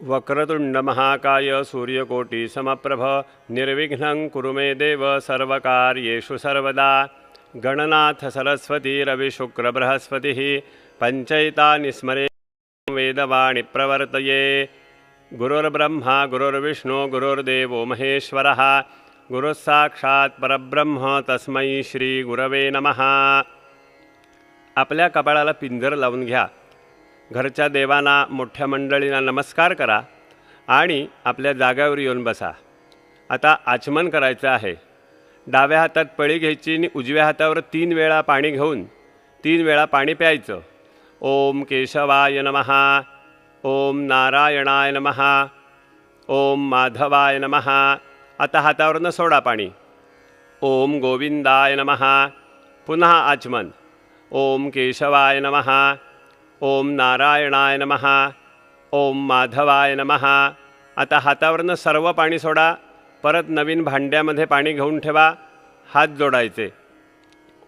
वक्रतुंड महाकाय सूर्यकोटि समप्रभ निर्विघ्नं कुरु मे देव सर्वकार्येषु सर्वदा। गणनाथ सरस्वती रविशुक्र बृहस्पतिः पंचैतानि स्मरे वेदवाणी प्रवर्तये। गुरुर्ब्रह्मा गुरुर्विष्णु गुरुर्देवो महेश्वरः गुरुस्साक्षात् परब्रह्म तस्मै श्री गुरवे नमः। आपल्या कपाळाला पिंजर लावून घ्या, घरच्या देवांना मोठ्या मंडळींना नमस्कार करा आणि आपल्या जागेवर येऊन बसा। आता आचमन करायचं आहे। डाव्या हातात पळी घ्यायची आणि उजव्या हातावर 3 वेळा पाणी घेऊन 3 वेळा पाणी प्यायचं। ओम केशवाय नमः, ओम नारायणाय नमः, ओम माधवाय नमः। आता हातावरनं सोडा पाणी। ओम गोविंदाय नमः। पुन्हा आचमन। ओम केशवाय नमः, ओम नारायणाय नमः, ओम माधवाय नमः। आता हातावरनं सर्व पाणी सोडा, परत नवीन भांड्यामध्ये पाणी घेऊन ठेवा, हात जोडायचे।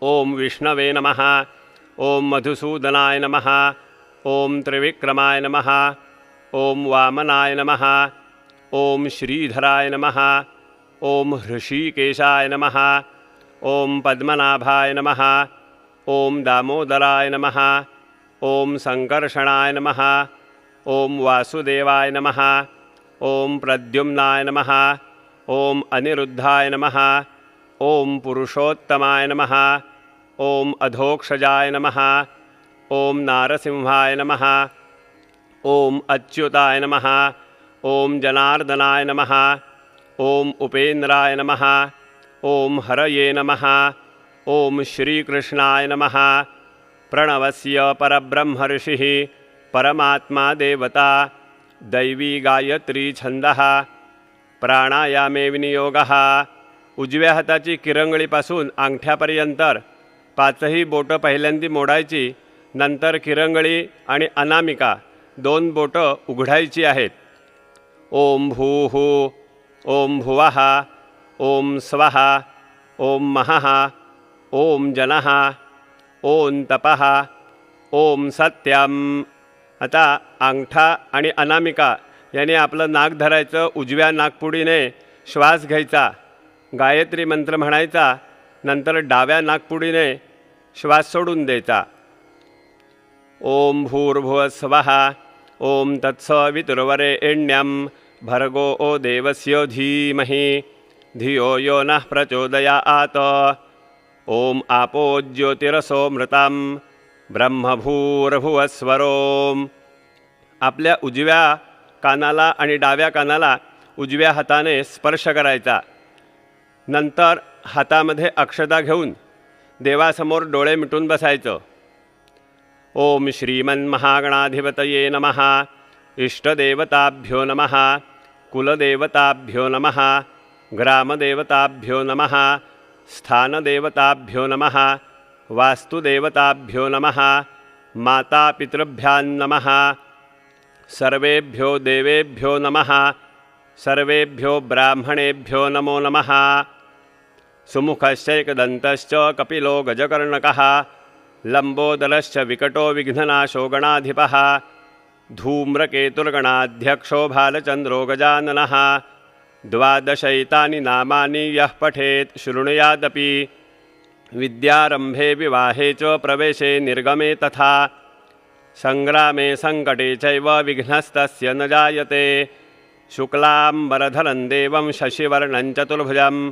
ओम विष्णवे नमः, ओम मधुसूदनाय नमः, ओम त्रिविक्रमाय नमः, ओम वामनाय नमः, ओम श्रीधराय नमः, ओम हृषीकेशाय नमः, ओम पद्मनाभाय नमः, ओम दामोदराय नमः, ओम संकर्षणाय नमः, ओम वासुदेवाय नमः, ओम प्रद्युम्नाय नमः, ओम अनिरुद्धाय नमः, ओम पुरुषोत्तमाय नमः, ओम अधोक्षजाय नमः, ओम नारसिंहाय नमः, ओम अच्युताय नमः, ओम जनार्दनाय नमः, ओम उपेन्द्राय नमः, ओम हरये नमः, ओम श्रीकृष्णाय नमः। प्रणवस्य परब्रह्म ऋषिः परमात्मा देवता दैवी गायत्री छंदः प्राणायामे विनियोगः। उजव्या हाताची किरंगळीपासून अंगठ्यापर्यंत 5ही बोटं पहिल्यांदी मोडायची, नंतर किरंगळी आणि अनामिका 2 बोटं उघडायची आहेत। ओम भूः, ओम भुवः, ओम स्वः, ओम महः, ओम जनः, ओम तपः, ओम सत्यम। आता अंगठा आणि अनामिका याने आपलं नाक धरायचं, उजव्या नाकपुडीने श्वास घ्यायचा, गायत्री मंत्र म्हणायचा, नंतर डाव्या नाकपुडीने श्वास सोडून द्यायचा। ओम भूर्भुवस्वः, ओम तत्सवितुर्वरेण्यं भर्गो ओ देवस्य धीमहि धियो यो नः प्रचोदयात्। ओम आपो ज्योतिरसोमृतं ब्रह्मभूर्भुवस्वरोम। आपल्या उजव्या कानाला आणि डाव्या कानाला उजव्या हाताने स्पर्श करायचा, नंतर हातामध्ये अक्षता घेऊन देवासमोर डोळे मिटून बसायचं। ओम श्रीमन्महागणाधिपतये नमः, इष्टदेवताभ्यो नमः, कुलदेवताभ्यो नमः, ग्रामदेवताभ्यो नमः, स्थानदेवताभ्यो नमः, वास्तुदेवताभ्यो नमः, मातापितृभ्यां नमः, सर्वेभ्यो देवेभ्यो नमः, सर्वेभ्यो ब्राह्मणेभ्यो नमो नमः। सुमुखश्चैकदन्तश्च कपिलो गजकर्णकः लम्बोदरश्च विकटो विघ्ननाशो गणाधिपः धूम्रकेतुर्गणाध्यक्षो भालचन्द्रो गजाननः। 12 नामानि यः पठेत् शृणुयादपि विद्यारम्भे विवाहे च प्रवेशे निर्गमे तथा संग्रामे संकटे चैव विघ्नस्तस्य न जायते। शुक्लाम्बरधरं देवं शशिवर्णं चतुर्भुजं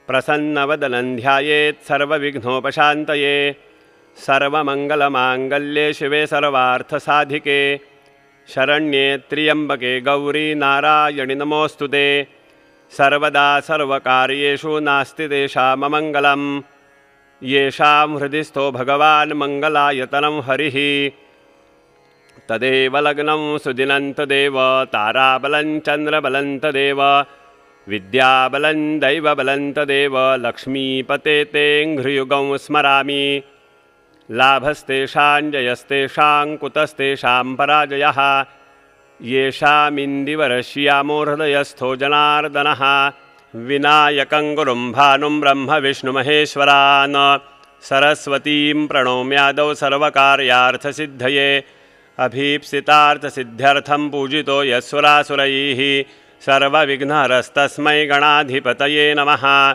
प्रसन्नवदनं ध्यायेत् सर्वविघ्नोपशान्तये। सर्वमङ्गलमाङ्गल्ये शिवे सर्वार्थसाधिके शरण्ये त्र्यम्बके गौरी नारायणि नमोऽस्तुते। सर्वदा सर्वकार्येषु नास्ति तेषाममङ्गलं येषां हृदि स्थो भगवान् मङ्गलायतनं हरिः। तदेव लग्नं सुदिनं तदेव ताराबलं चन्द्रबलं तदेव विद्याबलं दैवबलं तदेव लक्ष्मीपते तेऽङ्घ्रियुगं स्मरामि। लाभस्तेषां जयस्तेषां कुतस्तेषां पराजयः येषामिन्दिवरश्यामो हृदयस्थो जनार्दनः। विनायकं गुरुं भानुं ब्रह्मविष्णुमहेश्वरान् सरस्वतीं प्रणौम्यादौ सर्वकार्यार्थसिद्धये। अभीप्सितार्थसिद्ध्यर्थं पूजितो यस्सुरासुरैः सर्वविघ्नहरस्तस्मै गणाधिपतये नमः।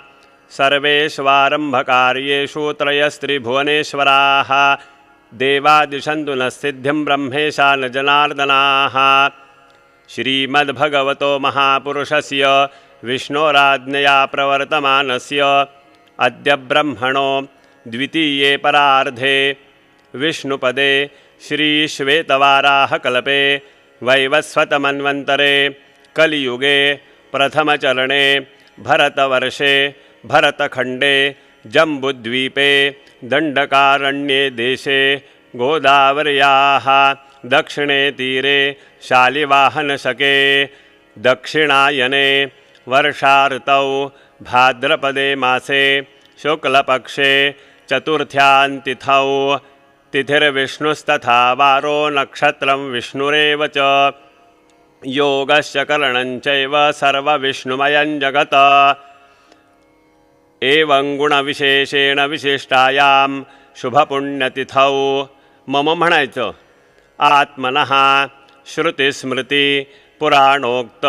सर्वेष्वारम्भकार्येषु त्रयस्त्रिभुवनेश्वराः देवादिशन्तु नः सिद्धिं ब्रह्मेशा न जनार्दनाः। श्रीमद्भगवतो महापुरुषस्य विष्णोराज्ञया प्रवर्तमानस्य अद्य ब्रह्मणो द्वितीये परार्धे विष्णुपदे श्रीश्वेतवाराहकल्पे वैवस्वतमन्वन्तरे कलियुगे प्रथमचरणे भरतवर्षे भरतखण्डे जम्बुद्वीपे दण्डकारण्ये देशे गोदावर्याः दक्षिणे तीरे शालिवाहनशके दक्षिणायने वर्षाऋतौ भाद्रपदे मासे शुक्लपक्षे चतुर्थ्यान्तिथौ तिथिर्विष्णुस्तथा वारो नक्षत्रं विष्णुरेव च योगश्च करणञ्चैव सर्वविष्णुमयं जगत्। एवं गुणविशेषेण विशिष्टायां शुभपुण्यतिथौ मम म्हणायचं आत्मनः श्रुतिस्मृती पुराणोक्त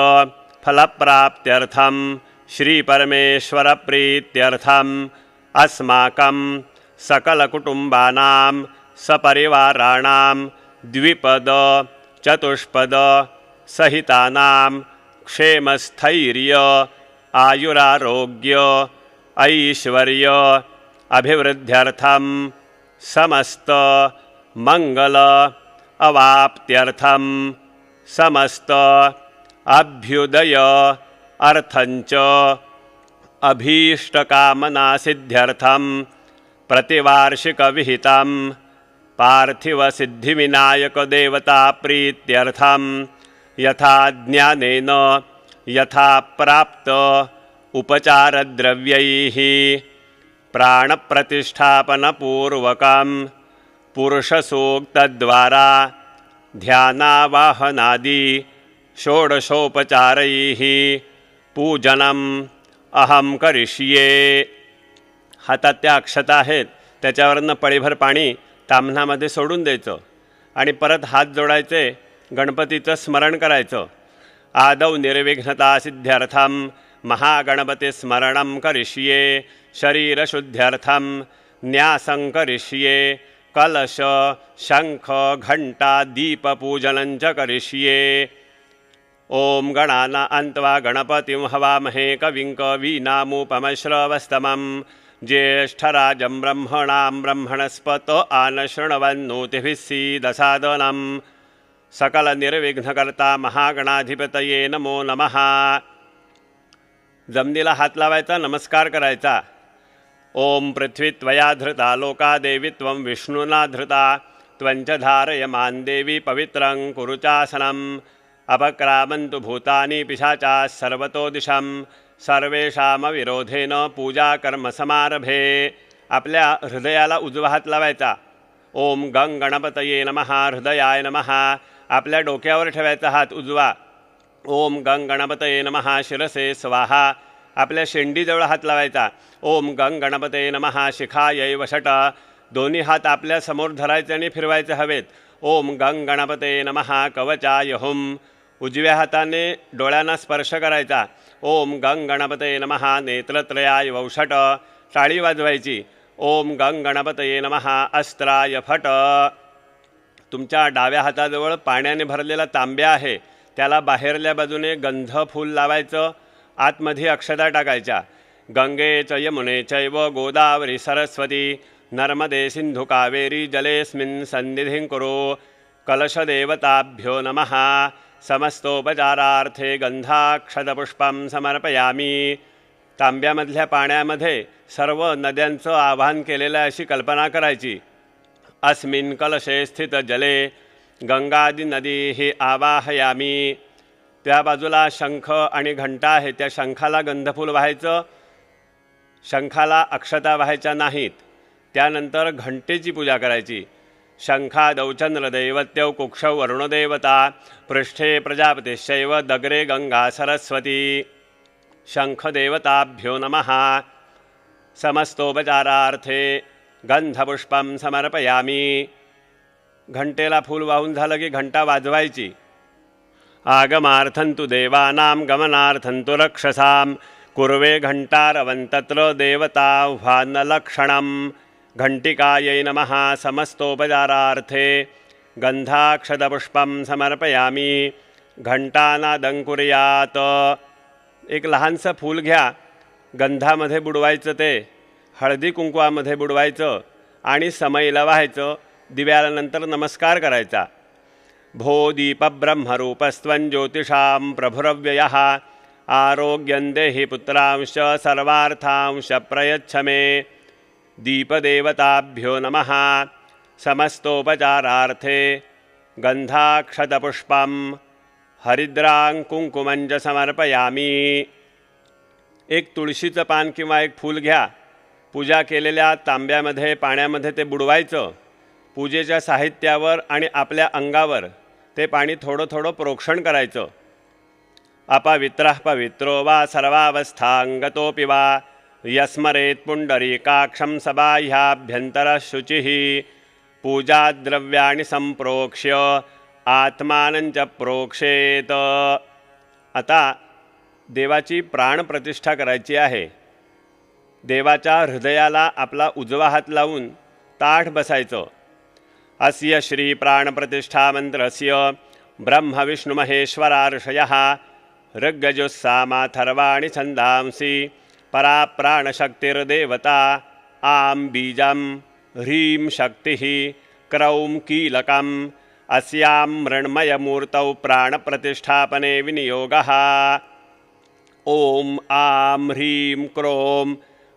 फलप्राप्त्यर्थं श्रीपरमेश्वरप्रीत्यर्थम् अस्माकं सकलकुटुम्बानां सपरिवाराणां द्विपद चतुष्पद सहितानां क्षेमस्थैर्य आयुरारोग्य ऐश्वर्य अभिवृद्ध्यर्थं समस्त मंगल अवाप्त्यर्थं समस्त अभ्युदय अर्थंच अभीष्टकामनासिद्ध्यर्थं प्रतिवार्षिकविहितं पार्थिवसिद्धिविनायकदेवताप्रीत्यर्थं यथा ज्ञानेन यथा प्राप्त उपचारद्रव्यैः प्राणप्रतिष्ठापनपूर्वकं पुरुषसूक्तद्वारा ध्यानावाहनादि षोडशोपचारैः पूजनम् अहम करिष्ये। हातात त्या अक्षता आहेत त्याच्यावरनं पळीभर पाणी ताम्हणामध्ये सोडून द्यायचं आणि परत हात जोडायचे गणपतीचं स्मरण करायचं। आदौ निर्विघ्नता सिद्ध्यर्थं महागणपती स्मरणं करिष्ये शरीरशुद्ध्यर्थं न्यासं करिष्ये कलश शंख घंटा दीपपूजनं च करिष्ये। ओम गणाना अन्त्वा गणपतिं हवामहे कविं कवीनामुपमश्रवस्तमं ज्येष्ठराजं ब्रह्मणां ब्रह्मणस्पत आनशृण्वन्नोतिभिः सीदसादनं सकलनिर्विघ्नकर्ता महागणाधिपतये नमो नमः। जमिनीला हात लावायचा नमस्कार करायचा। ओम पृथ्वी त्वया धृता लोका देवी त्वं विष्णुना धृता त्वंच धारयमान देवी पवित्रं कुरुचासनम् अपक्रामन्तु भूतानि पिशाचाः सर्वतो दिशं सर्वेषामविरोधेन पूजा कर्म समारभे। आपल्या हृदयाला उजवा हात लावायचा। ओम गंग गणपतये नमः हृदयाय नमः। आपल्या डोक्यावर ठेवायचा हात उजवा। ओम गंग गणपतये नमः शिरसे स्वाहा। आपल्या शेंडीजवळ हात लावायचा। ओम गंग गणपतये नमः शिखायै वषट। दोन्ही हात आपल्या समोर धरायचे आणि फिरवायचे हवेत। ओम गंग गणपतये नमः कवचाय हुम। उजव्या हाताने डोळ्यांना स्पर्श करायचा। ओम गंग गणपतये नमः नेत्रत्रयाय वौषट। टाळी वाजवायची। ओम गंग गणपतये नमः अस्त्राय फट। तुमच्या डाव्या हाताजवळ पाण्याने भरलेला तांब्या आहे, त्याला बाहेरल्या बाजूने गंध फूल लावायचं, आतमध्ये अक्षता टाकायच्या। गंगे च यमुने चैव गोदावरी सरस्वती नर्मदे सिंधु कावेरी जलेस्मिन् सन्निधिं कुरु। कलशदेवताभ्यो नमः। समस्तोपचारार्थे गंधाक्षतपुष्पं समर्पयामी। तांब्यामधल्या पाण्यामध्ये सर्व नद्यांचं आवाहन केलेलं अशी कल्पना करायची। अस्मिन् कलशे स्थित जले गंगादि नदीहि आवाहयामी। त्या बाजूला शंख आणि घंटा आहे, त्या शंखाला गंधफूल व्हायचं, शंखाला अक्षता व्हायच्या नाहीत। त्यानंतर घंटेची पूजा करायची। शंखादौ चंद्रदैवत्यौ कुक्षौ वरुणदेवता पृष्ठे प्रजापतिश्चैव दग्रे गंगा सरस्वती। शंखदेवताभ्यो नमः। समस्तोपचारार्थे गंधपुष्पं समर्पयामी। घंटेला फूल वाहून झालं की घंटा वाजवायची. आगमार्थंतु देवानां गमनार्थंतु रक्षसां कुर्वे घंटारवंतत्र देवताह्वानलक्षणं. घंटिकायै नमः समस्तोपचारार्थे गंधाक्षतपुष्पं समर्पयामी. घंटानादं कुर्यात. एक लहानसं फूल घ्या, गंधामध्ये बुडवायचं, ते हळदी कुंकवामध्ये बुडवायचं आणि समईला वाहायचं. दिव्यानंतर नमस्कार करायचा. भो दीपब्रह्मरूपस्त्वं ज्योतिषां प्रभुरव्ययः आरोग्यं देहि पुत्रांश सर्वार्थांश प्रयच्छ मे. दीपदेवताभ्यो नमः समस्तोपचारार्थे गंधाक्षतपुष्पं हरिद्रां कुंकुमं च समर्पयामी. एक तुळशीचं पान किंवा एक फूल घ्या, पूजा केलेल्या तांब्यामध्ये पाण्यामध्ये ते बुडवायचं. पूजेच्या साहित्यावर आणि आपल्या अंगावर ते पाणी थोडं थोडं प्रोक्षण करायचं. अपवित्रः पवित्रो वा सर्वावस्थांगतोऽपि वा यस्मरेत् पुंडरीकाक्षं सबाह्याभ्यन्तरः शुचिः. पूजाद्रव्याणि संप्रोक्ष्य आत्मानं च प्रोक्षेत. आता देवाची प्राणप्रतिष्ठा करायची आहे. देवाच्या हृदयाला आपला उजवा हात लावून ताठ बसायचं. अस्य श्री प्राणप्रतिष्ठा मंत्रस्य ब्रह्मविष्णुमहेश्वरा ऋषयः ऋग्यजुस्सामाथर्वाणि छन्दांसि परा प्राणशक्तिर्देवता. आं बीजं ह्रीं शक्तिः क्रौं कीलकम्. अस्यां मृण्मयमूर्तौ प्राणप्रतिष्ठापने विनियोगः. ॐ आं ह्रीं क्रों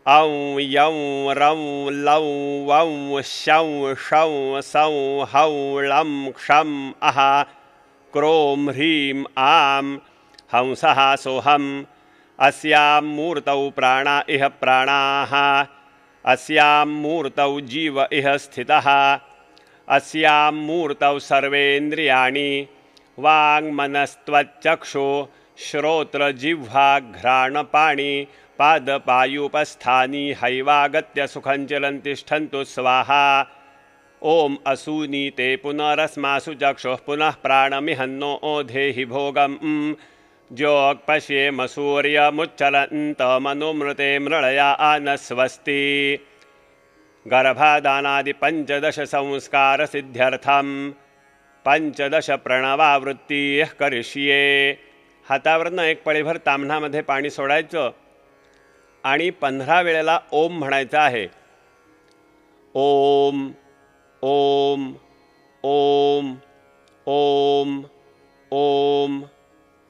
औं यौं रौं लौं वौं शौं शौं सौं हौं लं क्षं अः. क्रों ह्रीं आं हंसः सोऽहम्. अस्यां मूर्तौ प्राणा इह प्राणाः. अस्यां मूर्तौ जीव इह स्थितः. अस्यां मूर्तौ सर्वेन्द्रियाणि वाङ्मनस्त्वच्चक्षु श्रोत्र जिह्वा घ्राणपाणि पादपायुपस्थानी हैवागत्य सुखं चिरं तिष्ठन्तु स्वाहा. ॐ असूनीते पुनरस्मासु चक्षुः पुनः प्राणमिहन्नो ओधेहि भोगम्. ज्योक्पश्येम सूर्यमुच्चरन्तमनुमृते मृळया आनस्वस्ति. गर्भादानादि 15 संस्कारसिद्ध्यर्थं 15 प्रणवावृत्तीः करिष्ये. हातावरनं एक पळीभर ताम्हणामध्ये पाणी सोडायचं आणि 15 वेळेला ओम म्हणायचं आहे. ओम ओम ओम ओम ओम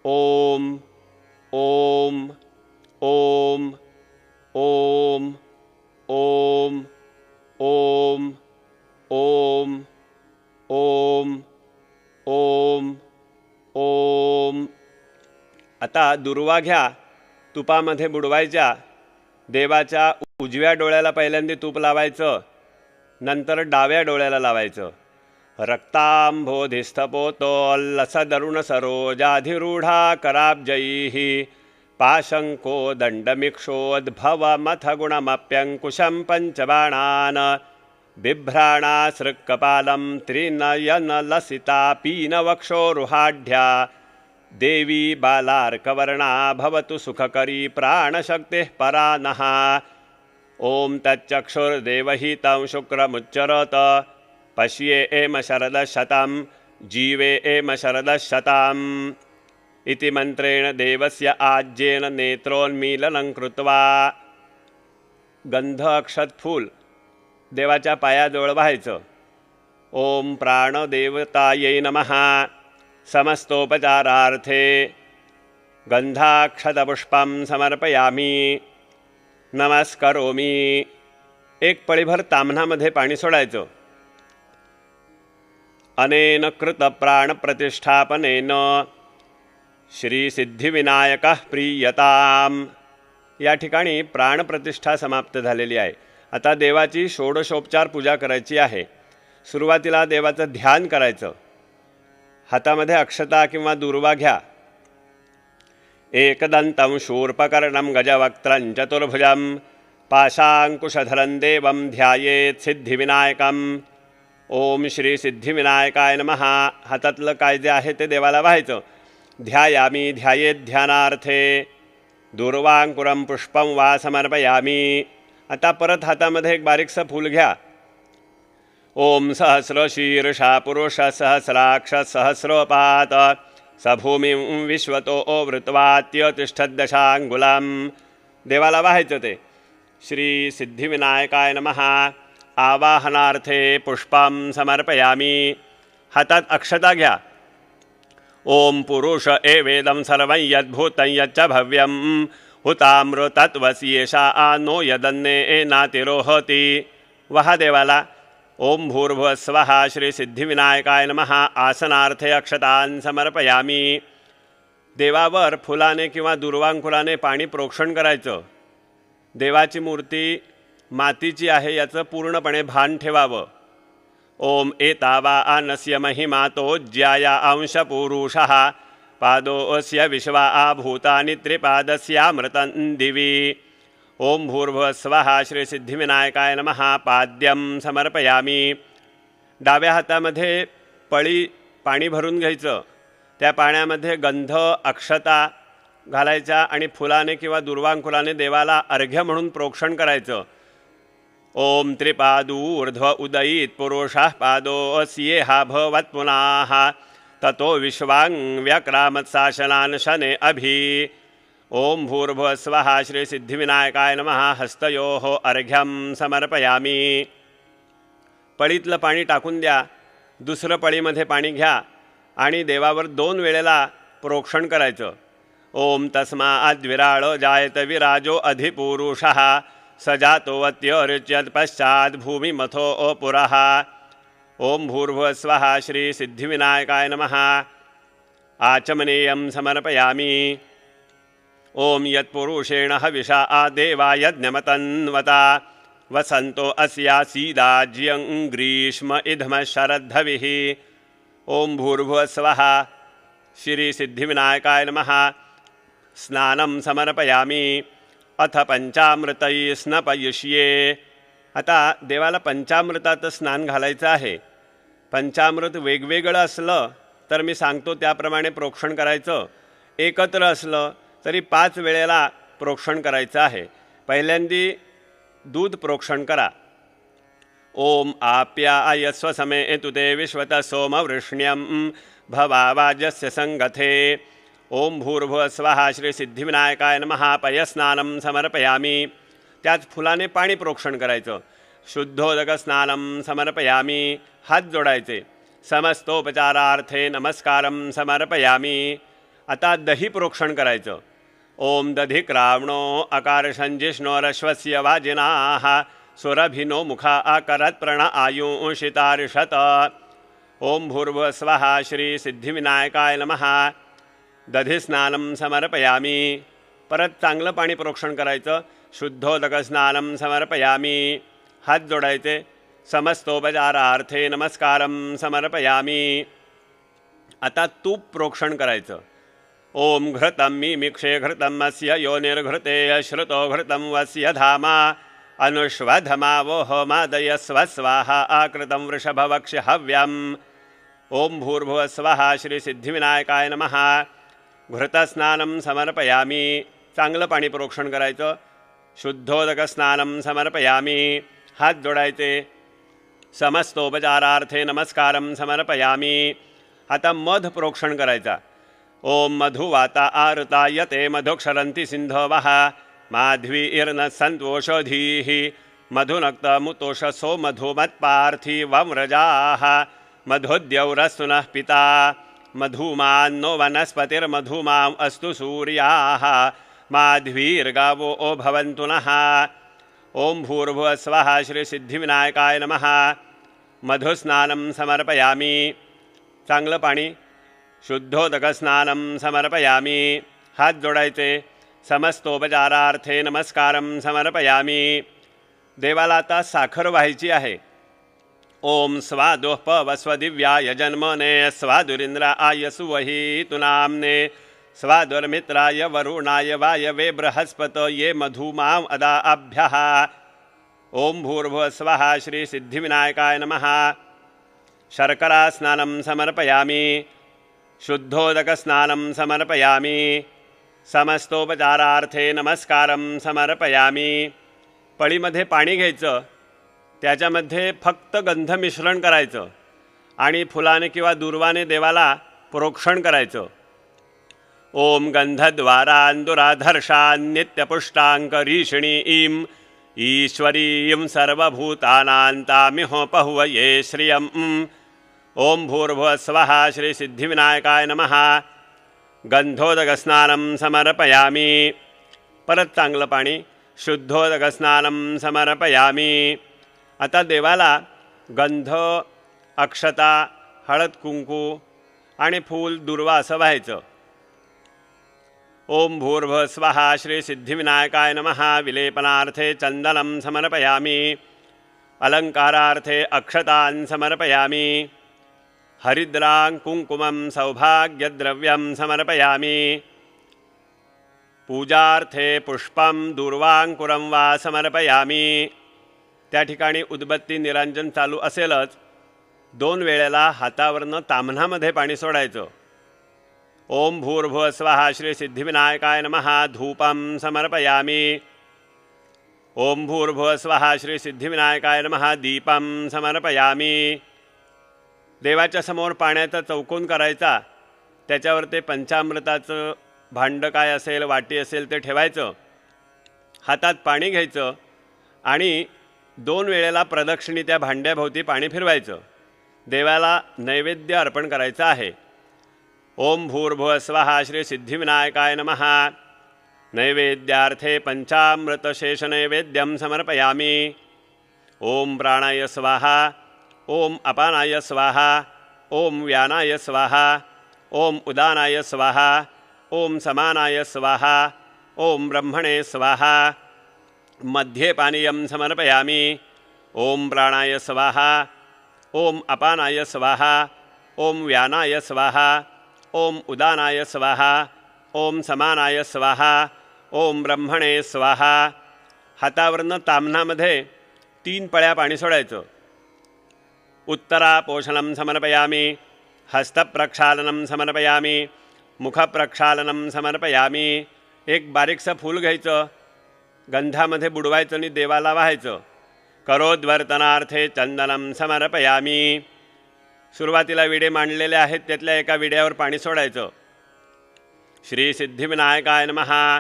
ओम ओम ओम ओम ओम ओम ओम ओम ओम ओम. आता दुर्वा घ्या, तुपामध्ये बुडवायच्या. देवाच्या उजव्या डोळ्याला पहिल्यांदा तूप लावायचं, नंतर डाव्या डोळ्याला लावायचं. रक्तांभोधिस्थपोतोल्लसदरुण सरोजाधिरूढा कराब्जैः पाशंको दण्डमिक्षोद्भवमथ गुणमप्यङ्कुशं पञ्चबाणान् बिभ्राणासृक्कपालं त्रिनयनलसिता पीनवक्षोरुहाढ्या. देवी बालार्कवर्णा भवतु सुखकरी प्राणशक्तिः परा नः. ॐ तच्चक्षुर्देवहि तं शुक्रमुच्चरत. पश्ये एम शरदशतं जीवे एम शरदशतम्. इति मंत्रेण देवस्य आज्येन नेत्रोन्मीलनं कृत्वा गंध अक्षत फूल देवाच्या पायाजवळ वाहायचं. ओम प्राणदेवतायै नमः समस्तोपचारार्थे गंधाक्षतपुष्पं समर्पयामी. नमस्करोमी. एक पळीभर ताम्हणामध्ये पाणी सोडायचं. अनेन कृत प्राणप्रतिष्ठापनेन श्रीसिद्धिविनायकः प्रीयताम. या ठिकाणी प्राणप्रतिष्ठा समाप्त झालेली आहे. आता देवाची षोडशोपचार पूजा करायची आहे. सुरुवातीला देवाचं ध्यान करायचं. हातामध्ये अक्षता किंवा दुर्वा घ्या. एकदन्तं शूर्पकर्णं गजवक्त्रं चतुर्भुजं पाशाङ्कुशधरं देवं ध्यायेत् सिद्धिविनायकं. ओम श्री सिद्धिविनायकाय नमः. हातातलं काय जे आहे ते देवाला व्हायचं. ध्यायामी ध्यायेत ध्यानार्थे दूर्वांकुरं पुष्पं वा समर्पयामी. आता परत हातामध्ये एक बारीकसं फूल घ्या. ओम सहस्र शीर्षा पुरुष सहस्राक्ष सहस्रोपात सभूमिं विश्वतो वृत्वात्य तिष्ठद्दशांगुलां. देवाला व्हायचं ते. श्री सिद्धिविनायकाय नमः. आवाहनार्थे पुष्पं समर्पयामी. हातात अक्षता घ्या. ओम पुरुष एवेदं सर्वं यद्भूतं यच्च भव्यं हुतामृतत्वस्येषा नो यदन्ने नातिरोहति. वहा देवाला. ओम भूर्भुवस्वः. श्री सिद्धिविनायकाय नमः. आसनार्थे अक्षतान् समर्पयामी. देवावर फुलाने किंवा दुर्वांकुराने पाणी प्रोक्षण करायचं. देवाची मूर्ती मातीची आहे याचं पूर्णपणे भान ठेवावं. ओम एतावा आनस्य महिमा तोज्याया अंशपुरुषः पादोऽस्य विश्वा भूतानि त्रिपादस्यामृतं दिवि. ओम भूर्भुवस्वः. श्री सिद्धिविनायकाय नमः. पाद्यं समर्पयामी. डाव्या हातामध्ये पळी पाणी भरून घ्यायचं. त्या पाण्यामध्ये गंध अक्षता घालायच्या आणि फुलाने किंवा दुर्वांकुराने देवाला अर्घ्य म्हणून प्रोक्षण करायचं. ओम त्रिपादूर्ध्व उदयीत पुरुषः पादोऽस्येहा भवत् पुनः ततो विश्वां व्यक्रामत्साशनान् शने अभि. ओम भूर्भुवस्वः. श्री सिद्धिविनायकाय नमः. हस्तयोः अर्घ्यं समर्पयामी. पळीतलं पाणी टाकून द्या. दुसरं पळीमध्ये पाणी घ्या आणि देवावर 2 वेळेला प्रोक्षण करायचं. ओम तस्माद्विराळ जायत विराजो अधिपुरुषः सजातोवत्यर्च्यत पश्चात भूमिमथो पुरः. ओम भूर्भुवस्वः. श्री सिद्धिविनायकाय नमः. आचमनीयं समर्पयामी. ओम यत्पुरुषेण हविषा देवा यज्ञमतन्वता वसन्तो अस्यासीदाज्यं ग्रीष्म इधम शरद्धविः. ओम भूर्भुवस्वः. श्री सिद्धिविनायकाय नमः. स्नानं समर्पयामी. अथ पंचामृतै स्नपयिष्ये. आता देवाला पंचामृतात स्नान घालायचं आहे. पंचामृत वेगवेगळं असलं तर मी सांगतो त्याप्रमाणे प्रोक्षण करायचं. एकत्र असलं तरी 5 वेळेला प्रोक्षण करायचं आहे. पहिल्यांदी दूध प्रोक्षण करा. ओम आप्यायस्व समे तुते विश्वत सोमवृष्ण्यं भवावाजस्य संगथे. ओम भूर्भुवस्वः. श्री सिद्धिविनायकाय नमः. पयस्नानं समर्पयामी. त्याच फुलाने पाणी प्रोक्षण करायचं. शुद्धोदक स्नानं समर्पयामी. हात जोडायचे. समस्तोपचारार्थे नमस्कारं समर्पयामी. आता दही प्रोक्षण करायचं. ओम दधिक्रावणो अकारशंजिष्णोरश्वस्य वाजिनाः सुरभिनो मुखा आकरत् प्रण आयुषितार्षत. ओम भूर्भुवस्वः. श्री सिद्धिविनायकाय नमः. दधिस्नानं समर्पयामी. परत चांगलं पाणी प्रोक्षण करायचं. शुद्धोदक स्नानं समर्पयामी. हात जोडायचे. समस्तोपचारार्थे नमस्कारं समर्पयामी. आता तूप प्रोक्षण करायचं. ओम घृतं मिमिक्षे घृतं अस्य योनिर्घृते श्रुतो घृतं वस्य धामा अनुष्वधमावोहमादयस्व स्वाहा आकृतं वृषभवक्ष्य हव्यम्. ओम भूर्भुवस्वः. श्री सिद्धिविनायकाय नमः. घृतस्नानं समर्पयामी. चांगलं पाणी प्रोक्षण करायचं. शुद्धोदक स्नानं समर्पयामी. हात जोडायचे. समस्तोपचारार्थे नमस्कारं समर्पयामी. आता मध प्रोक्षण करायचा. ओम मधुवाता आरुतायते मधुक्षरन्ति सिन्धवः माध्वीर्न सन्तोषधीः मधुनक्तमुतोषसो मधुमत्पार्थिवम्रजाः मधुद्यौरस्तुनः पिता मधुमान्नो वनस्पतिर्मधुमाम् अस्तु सूर्याः माध्वीर्गावो भवन्तु नः. ओम भूर्भुवस्वः. श्री सिद्धिविनायकाय नमः. मधुस्नानं समर्पयामी. चांगलं पाणी. शुद्धोदक स्नानं समर्पयामी. हात जोडायचे. समस्तोपचारार्थे नमस्कारं समर्पयामी. देवाला आता साखर व्हायची आहे. ओम स्वादोपवस्वदिव्याय जन्मने स्वादुरिन्द्राय सुवहीतु नाम्ने स्वादुर्मित्राय वरुणाय वायवे बृहस्पतये मधुमाम् अदाभ्यः. ओम भूर्भुवस्वः. श्री सिद्धिविनायकाय नमः. शर्करास्नानं समर्पयामि, शुद्धोदकस्नानं समर्पयामि, समस्तोपचारार्थे नमस्कारं समर्पयामि। पळीमध्ये पाणी घ्यायचं, त्याच्यामध्ये फक्त गंध मिश्रण करायचं आणि फुलाने किंवा दुर्वाने देवाला प्रोक्षण करायचं। ओम गंधद्वारान्दुराधर्षान् नित्यपुष्टाङ्करीषिणीं ईश्वरीं सर्वभूतानां तामिहोपहुवये श्रियम्। ओम भूर्भुवस्वः श्रीसिद्धिविनायकाय नमः। गंधोदकस्नानं समर्पयामि, परत चांगलं पाणी शुद्धोदकस्नानं समर्पयामि। आता देवाला गंध, अक्षता, हळद कुंकू आणि फूल दुर्वा असं व्हायचं। ओम भूर्भुवस्वः श्रीसिद्धिविनायकाय नमः। विलेपनार्थे चंदनं समर्पयामि, अलंकारार्थे अक्षतान् समर्पयामि, हरिद्रां कुंकुमं सौभाग्यद्रव्यं समर्पयामि, पूजार्थे पुष्पं दूर्वांकुरं वा समर्पयामि। त्या ठिकाणी उदबत्ती निरांजन चालू असेलच, 2 वेळेला हातावरनं ताम्हणामध्ये पाणी सोडायचं। ओम भूर्भुवस्वः श्रीसिद्धिविनायकाय नमः। धूपं समर्पयामि। ओम भूर्भुवस्वः श्रीसिद्धिविनायकाय नमः। दीपं समर्पयामि। देवाच्या समोर पाण्याचा चौकोन करायचा, त्याच्यावर ते पंचामृताचं भांडं काय असेल, वाटी असेल ते ठेवायचं, हातात पाणी घ्यायचं आणि 2 वेळेला प्रदक्षिणी त्या भांड्याभोवती पाणी फिरवायचं। देवाला नैवेद्य अर्पण करायचं आहे। ओम भूर्भुवस्वः श्रीसिद्धिविनायकाय नमः। नैवेद्यार्थे पंचामृतशेषनैवेद्यं समर्पयामि। ओम प्राणाय स्वाहा, ओम अपानाय स्वाहा, ओम व्यानाय स्वाहा, ओम उदानाय स्वाहा, ओम समानाय स्वाहा, ओम ब्रह्मणे स्वाहा। मध्ये पानीयं समर्पयामि। ओम प्राणाय स्वाहा, ओम अपानाय स्वाहा, ओम व्यानाय स्वाहा, ओम उदानाय स्वाहा, ओम समानाय स्वाहा, ओम ब्रह्मणे स्वाहा। हातावरनं ताम्हणामध्ये 3 पळ्या पाणी सोडायचं। उत्तरापोषणं समर्पयामि, हस्तप्रक्षालनं समर्पयामि, मुखप्रक्षालनं समर्पयामि। एक बारीकसं फूल घ्यायचं, गंधामध्ये बुडवायचं आणि देवाला वाहायचं। करोद्वर्तनार्थे चंदनं समर्पयामि। सुरुवातीला विडे मांडलेले आहेत, त्यातल्या एका विड्यावर पाणी सोडायचं। श्री सिद्धिविनायकाय नमः।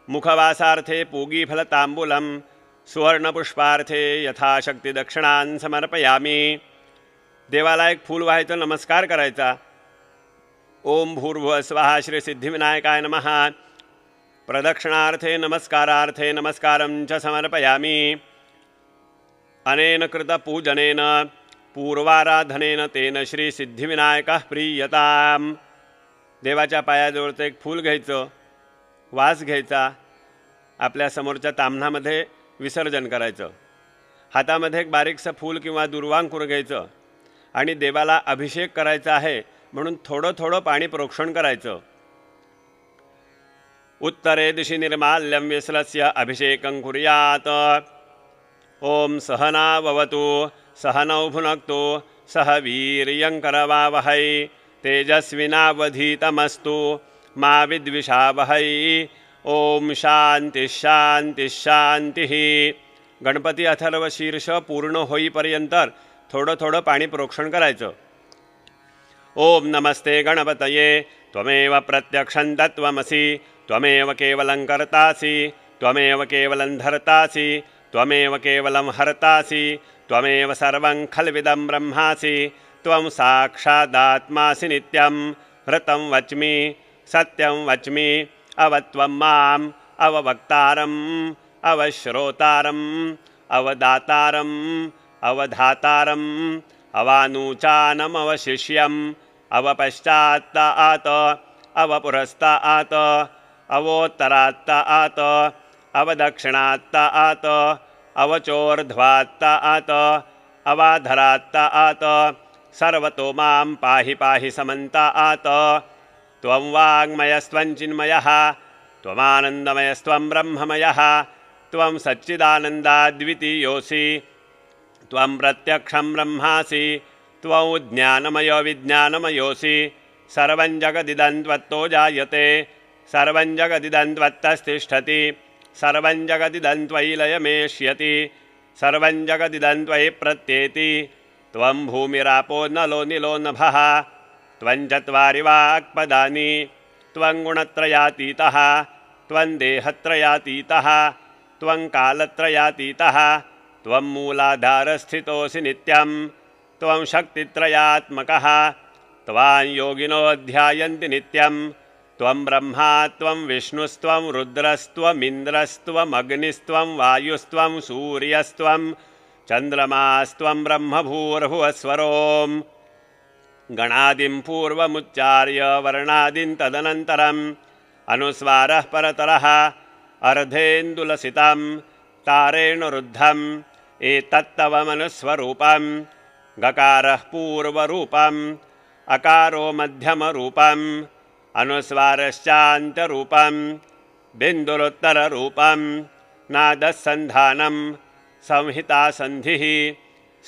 मुखवासार्थे पूगीफलतांबूलं, सुवर्णपुष्पार्थे यथाशक्ती दक्षिणान् समर्पयामि। देवाला एक फूल व्हायचं, नमस्कार करायचा। ओम भूर्भुवस्वः श्री सिद्धिविनायकाय नमः। प्रदक्षिणार्थे नमस्कारार्थे नमस्कारं च समर्पयामि। अनेन कृतपूजनेन पूर्वाराधनेन तेन श्री सिद्धिविनायकः प्रीयताम्। देवाच्या पायाजवळचं एक फूल घ्यायचं, वास घ्यायचा, आपल्या समोरच्या ताम्हणामध्ये विसर्जन करायचं। हातामध्ये एक बारीकसं फूल किंवा दुर्वांकुर घ्यायचं आणि देवाला अभिषेक करायचा आहे म्हणून थोडं थोडं पाणी प्रोक्षण करायचं। उत्तरे दिशि निर्माल्यं विश्लस्य अभिषेकं कुर्यात्। ओम सहनाववतु सहनौ भुनक्तु सह वीर्यं करवावहै तेजस्विनावधीतमस्तु मा विद्विषावहै। ओम शांती शांती शांती। गणपती अथर्व शीर्ष पूर्ण होईपर्यंत थोडं थोडं पाणी प्रोक्षण करायचं। ओम नमस्ते गणपतये त्वमेव प्रत्यक्षं तत्त्वमसि त्वमेव केवलं कर्तासि त्वमेव केवलं धर्तासि त्वमेव केवलं हर्तासि त्वमेव सर्वं खल्विदं ब्रह्मासि त्वं साक्षादात्मासि नित्यं ऋतं वच्मि सत्यं वच्मि अवत्वं माम् अववक्तारम् अवश्रोतारम् अवदातारम् अवधातारम् अवानूचानमवशिष्यम् अवपश्चात्तात् अवपुरस्तात् अवोत्तरात्तात् अवदक्षिणात्तात् अवचोर्ध्वात्तात् अवाधरात्तात् सर्वतो मां पाहि पाहि समन्तात्। त्वं वाङ्मयस्त्वं चिन्मयः त्वमानन्दमयस्त्वं ब्रह्ममयः त्वं सच्चिदानन्दाद्वितीयोऽसि त्वं प्रत्यक्षं ब्रह्मासि त्वं ज्ञानमय विज्ञानमयोऽसि सर्वं जगदिदं त्वत्तो जायते सर्वं जगदिदं त्वत्तस्तिष्ठति सर्वं जगदिदं त्वयि लयमेष्यति सर्वं जगदिदं त्वयि प्रत्येति त्वं भूमिरापो नलो निलो नभः त्वं चत्वारि वाक्पदानि त्वं गुणत्रयातीतः त्वं देहत्रयातीतः त्वं कालत्रयातीतः त्वं मूलाधारस्थितोऽसि नित्यं त्वं शक्तित्रयात्मकः त्वां योगिनो ध्यायन्ति नित्यं त्वं ब्रह्मा त्वं विष्णुस्त्वं रुद्रस्त्वमिन्द्रस्त्वमग्निस्त्वं वायुस्त्वं सूर्यस्त्वं चन्द्रमास्त्वं ब्रह्मभूर्भुवस्वरों गणादिं पूर्वमुच्चार्य वर्णादिं तदनन्तरम् अनुस्वारः परतरः अर्धेन्दुलसितं तारेण रुद्धम् एतत्तवमनुस्वरूपं गकारः पूर्वरूपम् अकारो मध्यमरूपम् अनुस्वारश्चान्तरूपं बिन्दुरुत्तररूपं नादसन्धानं संहितासन्धिः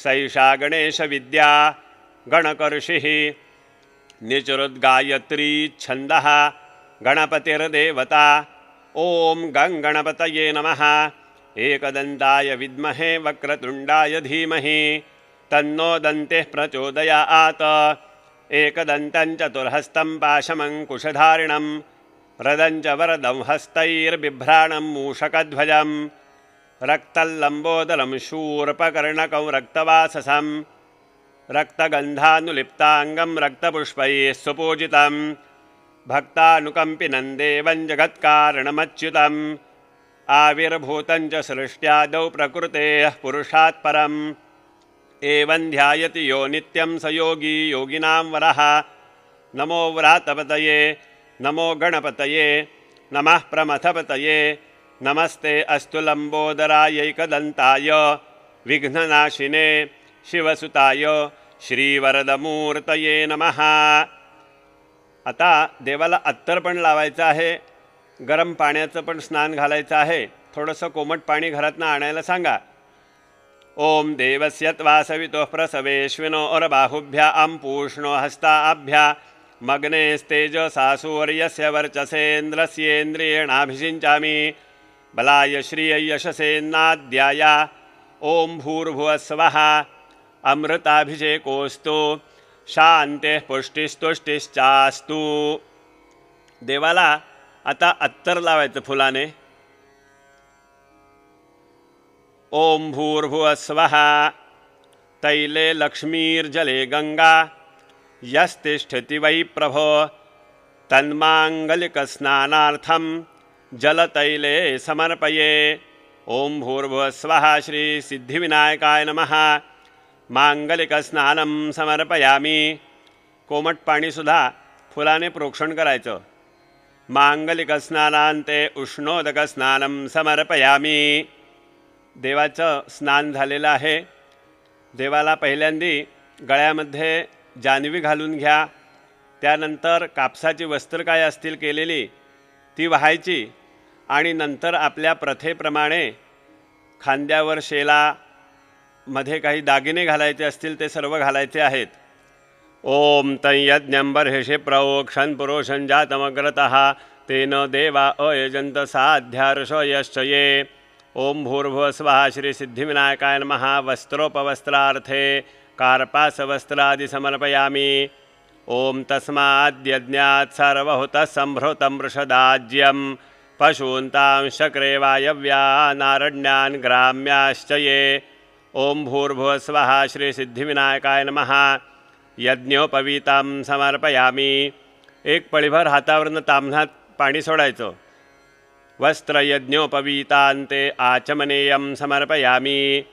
सैषा गणेशविद्या गणकऋषिः निचरुद्गायत्री छन्दः गणपतिर्देवता ॐ गणपतये नमः एकदन्ताय विद्महे वक्रतुण्डाय धीमहि तन्नो दन्तिः प्रचोदयात् एकदन्तं चतुर्हस्तं पाशमङ्कुशधारिणं रदं च वरदं हस्तैर्बिभ्राणं मूषकध्वजं रक्तल्लम्बोदरं शूर्पकर्णकं रक्तवाससं रक्तगन्धानुलिप्ताङ्गं रक्तपुष्पैः सुपूजितं भक्तानुकम्पिनं देवं जगत्कारणमच्युतम् आविर्भूतं च सृष्ट्यादौ प्रकृतेः पुरुषात् परम् एवं ध्यायति यो नित्यं स योगी योगिनां वरः नमो व्रातपतये नमो गणपतये नमः प्रमथपतये नमस्ते अस्तु लम्बोदरायैकदन्ताय विघ्ननाशिने शिवसुताय श्रीवरदमूर्तये नमः। आता देवाला अत्तर पण लावायचं आहे, गरम पाण्याचं पण स्नान घालायचं आहे। थोडंसं कोमट पाणी घरातनं आणायला सांगा। ओम देवस्य त्वासवितोः प्रसवेश्विनोर्बाहुभ्यां पूष्णो हस्ताभ्या मग्नेस्तेजसा सूर्यस्य वर्चसेन्द्रस्येन्द्रियेणाभिषिञ्चामि बलाय श्रियै यशसेन्नाद्याय ओम भूर्भुवस्वः अमृताभिषेकोस्तु शान्तिः पुष्टिस्तुष्टिश्चास्तु। देवाला आता अत्तर लावायचं फुलाने। ओम भूर्भुवस्वः तैले लक्ष्मीर्जले गंगा यस्तिष्ठति वै प्रभो तन्माङ्गलिकस्नानार्थं जलतैले समर्पये। ओम भूर्भुवस्वः श्री सिद्धिविनायकाय नमः। मांगलिकस्नानं समर्पयामि। कोमट पाणीसुद्धा फुलाने प्रोक्षण करायचं। मांगलिकस्नानान्ते उष्णोदकस्नानं समर्पयामि। देवाचं स्नान झालेलं आहे। देवाला पहिल्यांदी गळ्यामध्ये जानवी घालून घ्या। त्यानंतर कापसाची वस्त्र काय असतील केलेली ती वाहायची आणि नंतर आपल्या प्रथेप्रमाणे खांद्यावर शेला मध्ये काही दागिने घालायचे असतील ते सर्व घालायचे आहेत। ओम तयज्ञं बर्हिषि प्रोक्षन् पुरुषं जातमग्रतः तेन देवा अयजन्त साध्यार्षो यश्च ये। ओम भूर्भुवस्वः श्री सिद्धिविनायकाय नमः। वस्त्रोपवस्त्रार्थे कार्पासवस्त्रादि समर्पयामि। ओम तस्माद्यज्ञात् सर्वहुतः सम्भृतं वृषदाज्यं पशून्तां शक्रे वायव्यानारण्यान् ग्राम्याश्च ये। ओम भूर्भुवस्वः श्री सिद्धिविनायकाय नमः। यज्ञोपवीतं समर्पयामि। एक पळीभर हातावरनं ताम्हात पाणी सोडायचं। वस्त्रयज्ञोपवीतान्ते आचमनेयं समर्पयामि।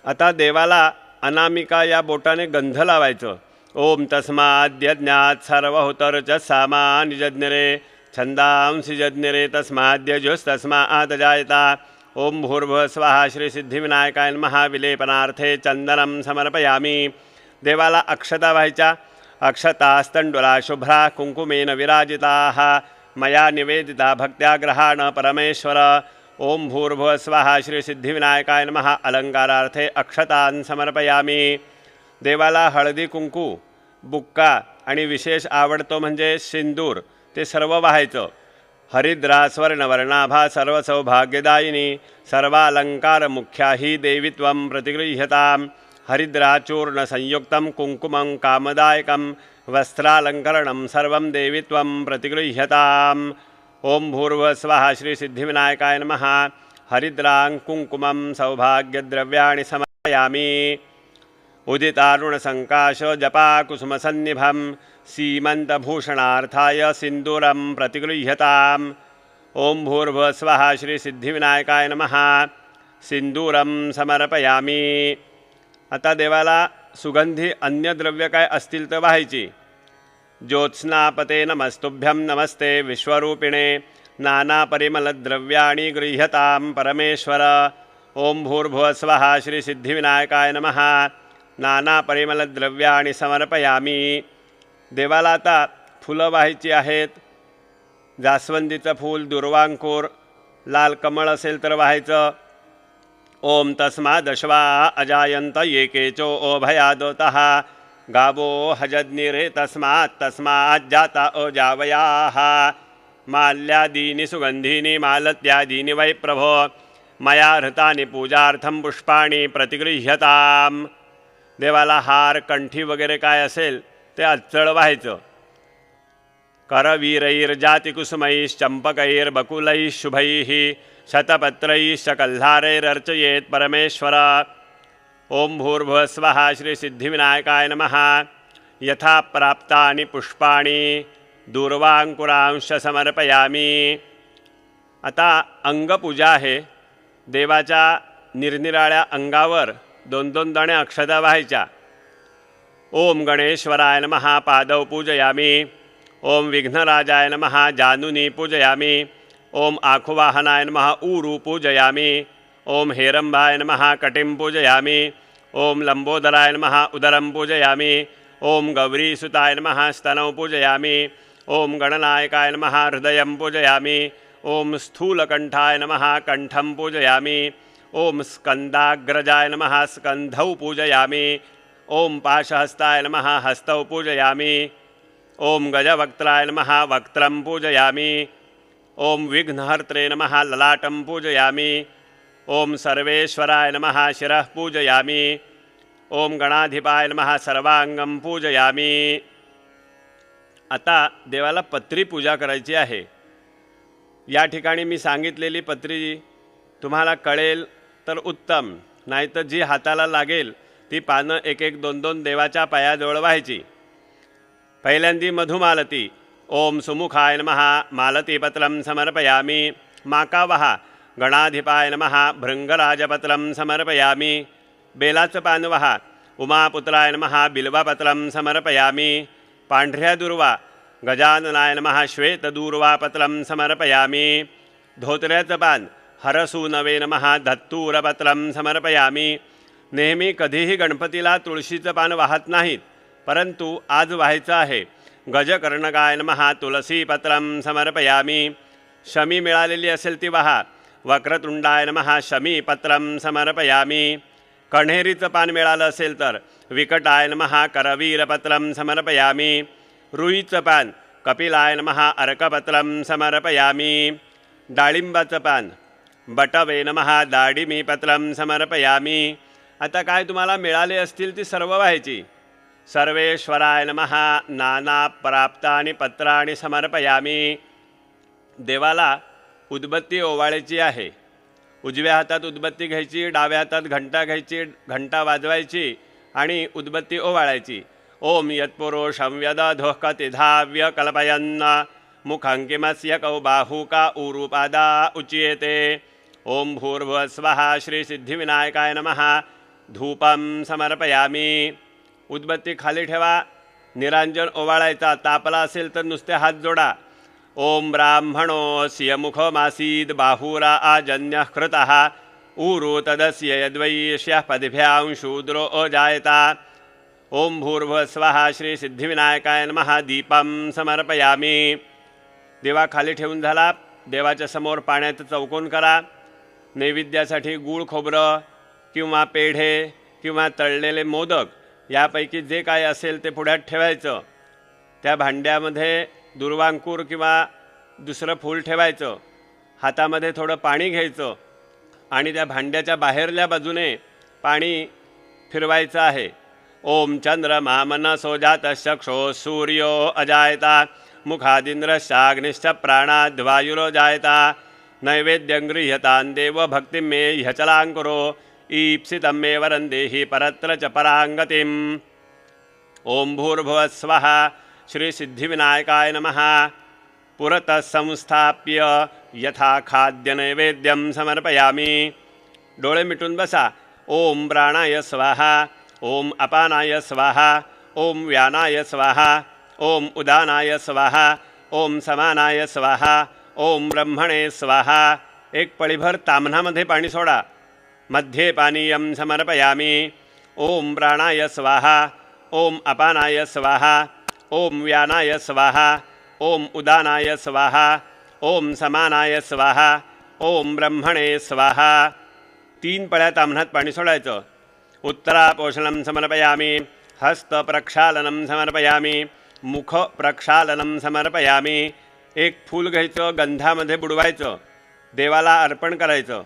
आता देवाला अनामिका या बोटाने गंध लावायचं। ओम तस्माद्यज्ञात् सर्वहुतर्चसामानिजज्ञरे छन्दांसि जज्ञरे तस्माद्यजुस्तस्मात् जायता। ओम भूर्भुवस्वः श्री सिद्धिविनायकाय नमः। विलेपनार्थे चंदनं समर्पयामि। देवाला अक्षता व्हायच्या। अक्षतास्तंडुला शुभ्रा कुंकुमेन विराजिताः मया निवेदिता भक्त्या ग्रहाण परमेश्वर। ओम भूर्भुवस्वः श्री सिद्धिविनायकाय नमः। अलंकारार्थे अक्षतान् समर्पयामि। देवाला हळदी कुंकू, बुक्का आणि विशेष आवडतो म्हणजे सिंदूर, ते सर्व वाहायचं. हरिद्रा स्वर्णवर्णाभा सर्व सौभाग्यदायिनी सर्वालंकार मुख्या ही देवी त्वं प्रतिगृह्यताम्. हरिद्राचूर्ण संयुक्तं कुंकुमं कामदायकं वस्त्रालंकरणं सर्वं देवी त्वं प्रतिगृह्यताम्. ओम भूर्भुवस्वः श्री सिद्धिविनायकाय नमः. हरिद्रां कुंकुमं सौभाग्यद्रव्याणि समर्पयामि. उदितारुणसंकाश जपाकुसुमसन्निभं सीमन्तभूषणार्थाय सिन्दूरं प्रतिगृह्यताम्. ओम भूर्भुवस्वः श्री सिद्धिविनायकाय नमः. सिंदूरं समर्पयामी. आता देवाला सुगंधी अन्य द्रव्य काय असतील तर वाहायची. ज्योत्स्नापते नमस्तुभ्यं नमस्ते विश्वरूपिणे नाना परिमलद्रव्याणि गृह्यतां परमेश्वर. ओम भूर्भुवस्वः श्री सिद्धिविनायकाय नमः. नाना परिमलद्रव्याणि समर्पयामी. देवाला आता फुलं वाहायची आहेत. जास्वंदीचं फूल, दुर्वांकूर, लाल कमळ असेल तर वाहायचं. ओम तस्मादश्वा अजायंत ये केचो ओभयादोतः गावो हजज्ञिरे तस्मात् जाता अजावयाः. माल्यादीनि सुगंधीनि मालत्यादीनि वै प्रभो मया हृतानि पूजार्थं पुष्पाणि प्रतिगृह्यताम्. देवाला हार, कंठी वगैरे काय असेल ते अच्चळ व्हायचं. करवीरैर्जातिकुसुमैश्चम्पकैर्बकुलैः शुभैः शतपत्रैश्च कल्हारैरर्चयेत् परमेश्वर. ओम भूर्भुवस्वः श्री सिद्धिविनायकाय नमः. यथा प्राप्तानि पुष्पाणि दूर्वांकुरांश समर्पयामी. आता अंगपूजा आहे. देवाच्या निरनिराळ्या अंगावर 2-2 दाणे अक्षता वाहायच्या. ओम गणेश्वराय नमः पादौ पूजयामी. ओम विघ्नराजाय नमः जानुनी पूजयामी. ओम आखुवाहनाय नमः ऊरू पूजयामी. ओम हेरंबाय नमः कटिं पूजयामी. ओम लंबोदराय नमः उदरं पूजयामी. ओम गौरीसुताय नमः स्तनौ पूजयामी. ओम गणनायकाय नमः हृदयं पूजयामी. ओम स्थूलकंठाय नमः कंठं पूजयामी. ओम स्कंदाग्रजाय नमः स्कंधौ पूजयामी. ओम पाशहस्ताय नमः हस्तौ पूजयामी. ओम गजवक्त्राय नमः वक्त्रं पूजयामी. ओम विघ्नहर्त्रे नमः ललाटं पूजयामी. ओम सर्वेश्वराय नमः शिरः पूजयामी. ओम गणाधिपाय नमः सर्वांगं पूजयामी. आता देवाला पत्री पूजा करायची आहे. या ठिकाणी मी सांगितलेली पत्री तुम्हाला कळेल तर उत्तम, नाहीतर जी हाताला लागेल ती पानं 1-1, 2-2 देवाच्या पायाजवळ व्हायची. पहिल्यांदी मधुमालती. ओम सुमुखाय नमः मालतीपत्रं समर्पयामी. माकावहा गणाधिपाय नमः भृंगराजपत्रं समर्पयामी. बेलाचं पान वहा उमापुत्राय नमः बिल्वपत्रं समर्पयामी. पांढऱ्या दुर्वा गजाननाय नमः श्वेतदूर्वापत्रं समर्पयामी. धोत्र्याचं पान हरसूनवे नमः धत्तूरपत्रं समर्पयामी. नेहमी कधीही गणपतीला तुळशीचं पान वाहत नाहीत, परंतु आज व्हायचं आहे. गजकर्णकाय नमः तुलसीपत्रं समर्पयामी. शमी मिळालेली असेल ती वहा. वक्रतुंडाय नमः शमीपत्रं समर्पयामी. कण्हेरीचं पान मिळालं असेल तर विकटाय नमः करवीरपत्रं समर्पयामी. रुईचं पान कपिलाय नमः अर्कपत्रं समर्पयामी. डाळिंबाचं पान बटवे नमः दाडिमीपत्रं समर्पयामी. आता काय तुम्हाला मिळाले असतील ती सर्व व्हायची. सर्वेश्वराय नमः नाना प्राप्तानि पत्राणि समर्पयामी. देवाला उदबत्ती ओवाळायची आहे. उजव्या हातात उदबत्ती घ्यायची, डाव्या हातात घंटा घ्यायची, घंटा वाजवायची आणि उदबत्ती ओवाळायची. ओम यत्पुरुषं व्यदधोःकतिधाव्य कल्पयन् मुखंकिमस्य कौ बाहुका ऊरुपादा उच्येते. ओम भूर्भुवस्वः श्री सिद्धिविनायकाय नमः. धूपं समर्पयामी. उदबत्ती खाली ठेवा. निरांजन ओवाळायचा. तापला असेल तर नुसते हात जोडा. ओम ब्राह्मणोऽस्य मुखमासीद् बाहुरा आजन्यः कृतः ऊरु तदस्य यद्वैश्यः पद्भ्यां शूद्रो अजायता. ओम भूर्भुवस्वः श्री सिद्धिविनायकाय नमः. दीपं समर्पयामी. देवा खाली ठेवून झाला. देवाच्या समोर पाण्याचं चौकोन करा. नैवेद्यासाठी गूळ खोबरं किंवा पेढे किंवा तळलेले मोदक यापैकी जे काय असेल ते पुढ्यात ठेवायचं. त्या भांड्यामध्ये दुर्वांकूर किंवा दुसरं फूल ठेवायचं. हातामध्ये थोडं पाणी घ्यायचं आणि त्या भांड्याच्या बाहेरल्या बाजूने पाणी फिरवायचं आहे. ओम चंद्रमा मनसो जातश्चक्षो सूर्यो अजायता मुखादिंद्रश्चाग्निश्च प्राणाद्वायुरो जायता नैवेद्यं गृह्यतां देव भक्तिं मे ह्यचलाङ्कुरो ईप्सितं मे वरं देहि परत्र च पराङ्गतिम्. ओम भूर्भुवः स्वः श्री सिद्धिविनायकाय नमः. पुरतः संस्थाप्य यथा खाद्य नैवेद्यं समर्पयामि. डोळे मिटून बसा. ओम प्राणाय स्वाहा, ओम अपानाय स्वाहा, ओम व्यानाय स्वाहा, ओम उदानाय स्वाहा, ओम समानाय स्वाहा, ओम ब्रह्मणे स्वाहा. एक पळीभर ताम्हणामध्ये पाणी सोडा. मध्ये पानीयं समर्पयामि. ओम प्राणाय स्वाहा, ओम अपानाय स्वाहा, ओम व्यानाय स्वाहा, ओम उदानाय स्वाहा, ओम समानाय स्वाहा, ओम ब्रह्मणे स्वाहा. 3 पळ्या ताम्हणात पाणी सोडायचं. उत्तरापोषणं समर्पयामि. हस्त प्रक्षालनं समर्पयामि. मुख प्रक्षालनं समर्पयामि. एक फूल घ्यायचं, गंधामध्ये बुडवायचं, देवाला अर्पण करायचं.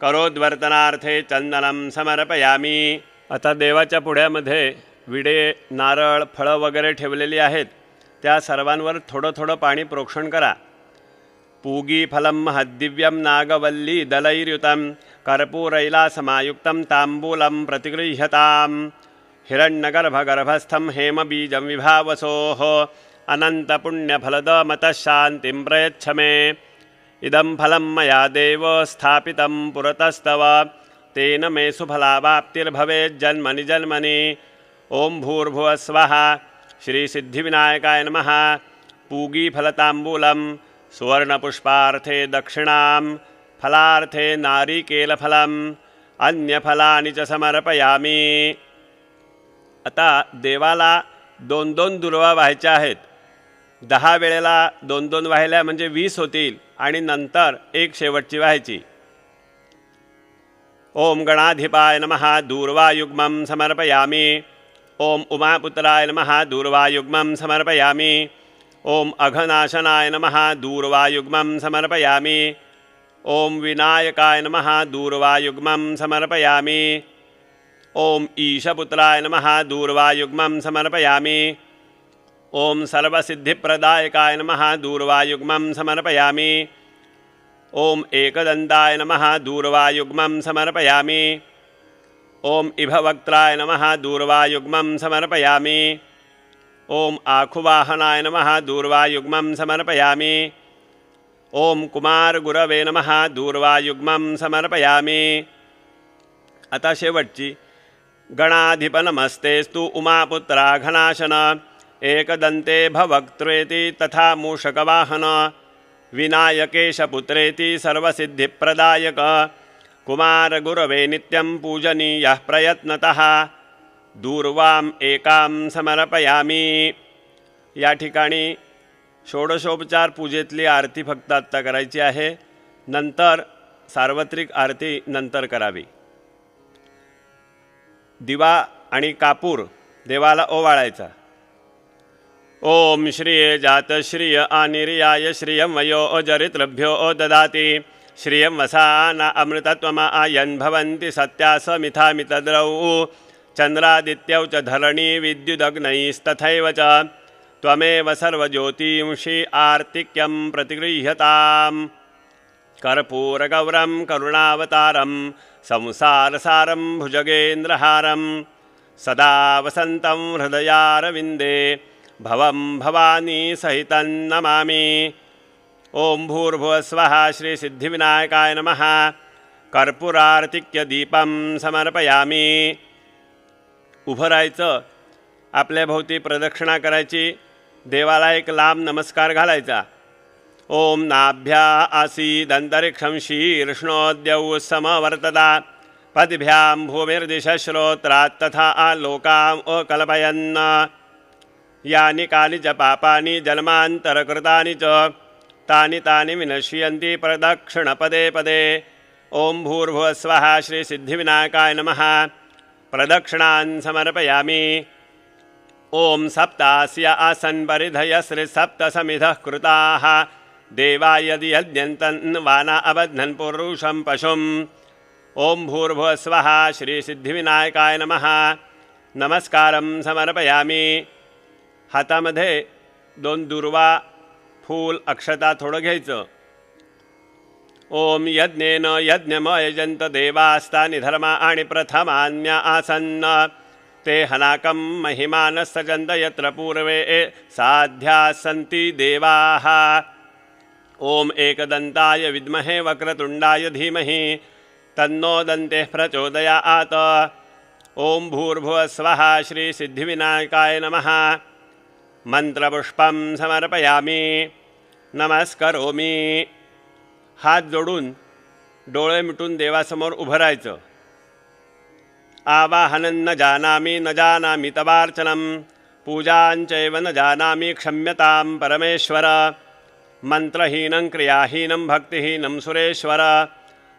करोद्वर्तनार्थे चंदनं समर्पयामि. आता देवाच्या पुढ्यामध्ये विडे, नारळ, फळं वगैरे ठेवलेली आहेत. त्या सर्वांवर थोडं थोडं पाणी प्रोक्षण करा. पूगी फलं महद्दिव्यं नागवल्ली दलैर्युतं कर्पूरैलासमायुक्तं ताम्बूलं प्रतिगृह्यताम्. हिरण्यगर्भगर्भस्थं हेमबीजं विभावसोः अनन्तपुण्यफलदमतः शान्तिं प्रयच्छ मे. इदं फलं मया देव स्थापितं पुरतस्तव तेन मे सुफलावाप्तिर्भवेज्जन्मनि जन्मनि. ओम भूर्भुवः स्वः श्री सिद्धिविनायकाय नमः. पूगीफलताम्बूलं सुवर्णपुष्पार्थे दक्षिणां फलार्थे नारिकेलफलम् अन्यफलानि च समर्पयामि. आता देवाला 2-2 दुर्वा व्हायच्या आहेत. 10 वेळेला 2-2 वाहिल्या म्हणजे 20 होतील आणि नंतर एक शेवटची व्हायची. ओम गणाधिपाय नमः दूर्वायुग्मं समर्पयामि. ओम उमापुत्राय नमः दूर्वायुग्मं समर्पयामि. ओम अघनाशनाय नमः दूर्वायुग्मं समर्पयामि. ओम विनायकाय नमः दूर्वायुग्मं समर्पयामि. ओम ईशपुत्राय नमः दूर्वायुग्मं समर्पयामि. ओम सर्वसिद्धिप्रदायकाय नमः दूर्वायुग्मं समर्पयामि. ओम एकदन्ताय नमः दूर्वायुग्मं समर्पयामि. ओम इभवक्त्राय नमः दूर्वायुग्मं समर्पयामि. ओम आखुवाहनाय नमः दूर्वायुग्मं समर्पयामि. ओम कुमारगुरवे नमः दूर्वायुग्मं समर्पयामि. आता शेवटची. गणाधिपनमस्तेस्तु उमापुत्राघनाशन एकदन्ते भवक्त्रेति तथा मूषकवाहन विनायकेशपुत्रेति सर्वसिद्धिप्रदायक कुमारगुरवे नित्यं पूजनीयः प्रयत्नतः दूर्वाम् एकां समर्पयामि. या ठिकाणी षोडशोपचार पूजेतली आरती फक्त आत्ता करायची आहे. नंतर सार्वत्रिक आरती नंतर करावी. दिवा आणि कापूर देवाला ओवाळायचा. ओम श्रिये जातश्रिय आनिर्याय श्रियं वयो जरितृभ्यो ददाति श्रियं वसान अमृतत्वमा आयन् भवन्ति सत्यासमिथामितद्रौ चंद्रादित्यौ च धरणी विद्युदग्नैस्तथैव च त्वमेव सर्वज्योतिंषि आर्तिक्यं प्रतिगृह्यताम्. कर्पूरगौरं करुणावतारं संसारसारं भुजगेन्द्रहारं सदा वसन्तं हृदयारविन्दे भवं भवानी सहितं नमामि. ओम भूर्भुवः स्वः श्री सिद्धिविनायकाय नमः. कर्पूरार्तिक्य दीपं समर्पयामि. उभं राहायचं. आपल्या भोवती प्रदक्षिणा करायची. देवाला एक लांब नमस्कार घालायचा. ओम नाभ्या आसीदन्तरिक्षं शीर्ष्णोद्यौ समवर्तता पद्भ्यां भूमिर्दिशश्रोत्रात् तथा आलोकाम् अकल्पयन्. यानि कानि च पापानि जन्मान्तरकृतानि च तानि तानि विनश्यन्ति प्रदक्षिणपदे पदे. ओम भूर्भुवः स्वः श्री सिद्धिविनायकाय नमः. प्रदक्षिणान् समर्पयामि। ॐ सप्तास्य आसन् परिधयश्रीसप्तसमिधः कृताः देवा यदि यद्यन्तन्वाना अबध्नन् पुरुषं पशुम्। ॐ भूर्भुवः स्वः श्रीसिद्धिविनायकाय नमः। नमस्कारं समर्पयामि। हातामध्ये 2 दुर्वा, फूल, अक्षता थोडं घ्यायचं। ओम यज्ञेन यज्ञमयजन्त देवास्तानि धर्मा आणि प्रथमान्य आसन्न ते हनाकं महिमानस्तजन्त यत्र पूर्वे साध्या सन्ति देवाः। ओम एकदन्ताय विद्महे वक्रतुण्डाय धीमहि तन्नो दन्तेः प्रचोदयात्। ओम भूर्भुवः स्वः श्रीसिद्धिविनायकाय नमः। मंत्रपुष्पं समर्पयामि। नमस्करोमि। हात जोडून डोळे मिटून देवासमोर उभं राहायचं। आवाहनं न जानामि तवार्चनं पूजांचैव न जानामि क्षम्यतां परमेश्वर। मंत्रहीनं क्रियाहीनं भक्तिहीनं सुरेश्वर।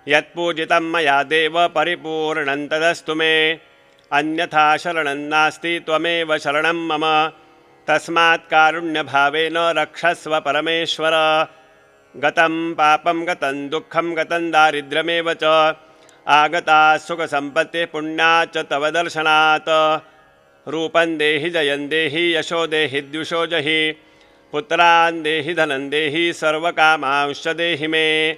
यत्पूजितं मया देव परिपूर्णं तदस्तु मे। अन्यथा शरणं नास्ति त्वमेव शरणं मम। तस्मात् कारुण्यभावेन रक्षस्व परमेश्वर। गतं पापं गतं दुःखं गतं दारिद्र्यमेव च आगता सुखसम्पत्तिः पुण्याच्च तव दर्शनात्। रूपं देहि जयं देहि यशो देहि द्विषो जहि पुत्रान् देहि धनं देहि सर्वकामांश्च देहि मे।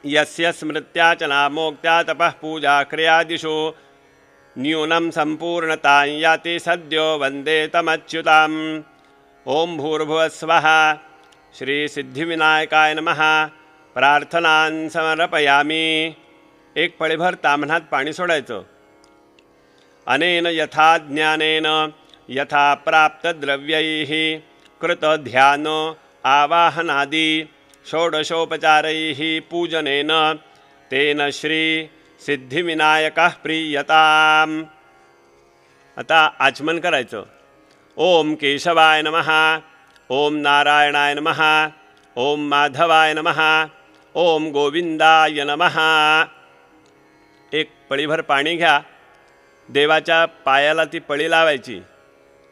यस्य स्मृत्या च नामोक्त्या तपः पूजा क्रियादिषु न्यूनं सम्पूर्णतां याति सद्यो वन्दे तमच्युताम्। ॐ भूर्भुवः स्वः श्रीसिद्धिविनायकाय नमः। प्रार्थनान् समर्पयामि। एक पळीभर ताम्हणात पाणी सोडायचं। अनेन यथा ज्ञानेन यथा प्राप्तद्रव्यैः कृतध्यान आवाहनादि षोडशोपचारैः पूजनेन तेन श्री सिद्धिविनायकः प्रीयताम्। आता आचमन करायचं। ओम केशवाय नमः। ओम नारायणाय नमः। ओम माधवाय नमः। ओम गोविंदाय नमः। एक पळीभर पाणी घ्या। देवाच्या पायाला ती पळी लावायची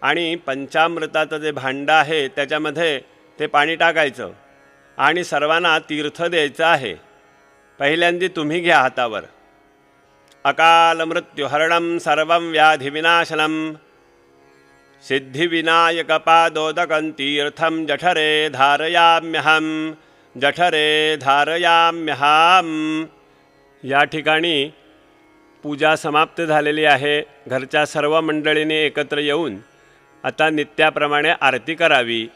आणि पंचामृताचं जे भांडं आहे त्याच्यामध्ये ते पाणी टाकायचं आणि सर्वांना तीर्थ द्यायचं आहे। पहिल्यांदा तुम्ही घ्या हातावर। अकाल मृत्युहरणं सर्वं व्याधिविनाशनं सिद्धिविनायकपादोदकं तीर्थं जठरे धारयाम्यहं जठरे धारयाम्यहं। या ठिकाणी पूजा समाप्त झालेली आहे। घरच्या सर्व मंडळींनी एकत्र येऊन आता नित्याप्रमाणे आरती करावी।